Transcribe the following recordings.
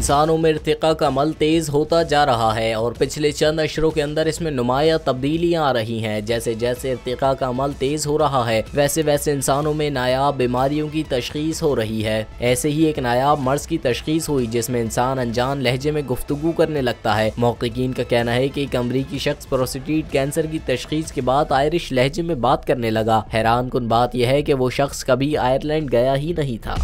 इंसानों में इर्तिका का अमल तेज होता जा रहा है और पिछले चंद अशरों के अंदर इसमें नुमाया तब्दीलियां आ रही हैं। जैसे जैसे इर्तिका का अमल तेज हो रहा है वैसे वैसे इंसानों में नायाब बीमारियों की तशखीस हो रही है। ऐसे ही एक नायाब मर्ज की तशखीस हुई जिसमें इंसान अनजान लहजे में गुफ्तगू करने लगता है। मुहक्किकीन का कहना है कि एक अमरीकी शख्स प्रोस्टेट कैंसर की तशखीस के बाद आयरिश लहजे में बात करने लगा। हैरान कुन बात यह है कि वो शख्स कभी आयरलैंड गया ही नहीं था।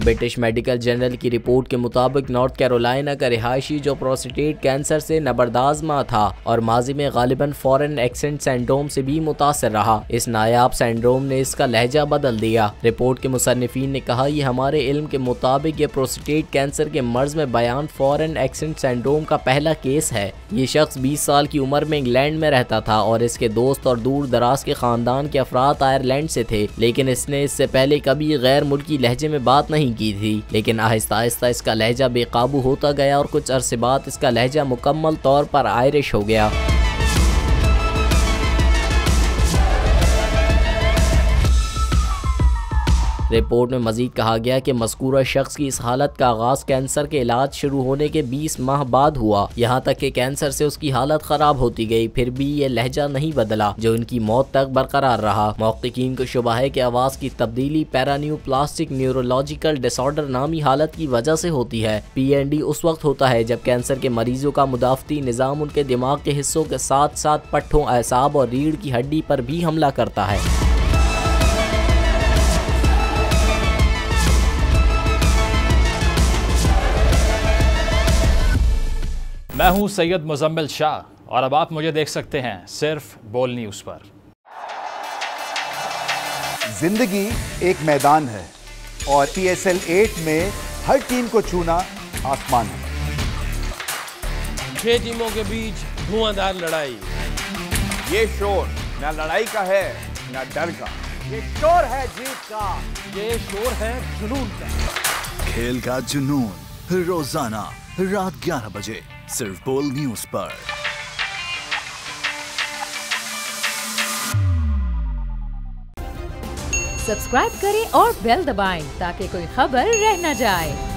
ब्रिटिश मेडिकल जर्नल की रिपोर्ट के मुताबिक नॉर्थ कैरोलिना का रिहायशी जो प्रोस्टेट कैंसर से नबरदाज़मा था और माजी में गालिबन फॉरेन एक्सेंट सिंड्रोम से भी मुतासर रहा, इस नायाब सिंड्रोम ने इसका लहजा बदल दिया। रिपोर्ट के मुसन्निफीन ने कहा, यह हमारे इल्म के मुताबिक ये प्रोस्टेट कैंसर के मर्ज में बयान फॉरेन एक्सेंट सिंड्रोम का पहला केस है। ये शख्स 20 साल की उम्र में इंग्लैंड में रहता था और इसके दोस्त और दूर दराज के खानदान के अफराद आयरलैंड से थे, लेकिन इसने इससे पहले कभी गैर मुल्की लहजे में बात नहीं की थी। लेकिन आहिस्ता आहिस्ता इसका लहजा बेकाबू होता गया और कुछ अरसे बाद इसका लहजा मुकम्मल तौर पर आयरिश हो गया। रिपोर्ट में मजीद कहा गया कि मज़कूरा शख्स की इस हालत का आगाज कैंसर के इलाज शुरू होने के 20 माह बाद हुआ। यहाँ तक कि कैंसर से उसकी हालत खराब होती गई, फिर भी ये लहजा नहीं बदला जो उनकी मौत तक बरकरार रहा। मुहक्किकीन को शुबा है कि आवाज़ की तब्दीली पैरान्यूप्लास्टिक न्यूरोलॉजिकल डिसऑर्डर नामी हालत की वजह से होती है। PND उस वक्त होता है जब कैंसर के मरीजों का मुदाफ़ती निज़ाम उनके दिमाग के हिस्सों के साथ साथ पट्ठों, असाब और रीढ़ की हड्डी पर भी हमला करता है। मैं हूं सैयद मुजम्मिल शाह और अब आप मुझे देख सकते हैं सिर्फ बोल न्यूज़ पर। जिंदगी एक मैदान है और PSL 8 में हर टीम को छूना आसमान है। 6 टीमों के बीच धुआंधार लड़ाई। ये शोर न लड़ाई का है न डर का, ये शोर है जीत का, ये शोर है जुनून का। खेल का जुनून रोजाना रात 11 बजे सिर्फ बोल न्यूज़ पर। सब्सक्राइब करें और बेल दबाएं ताकि कोई खबर रह न जाए।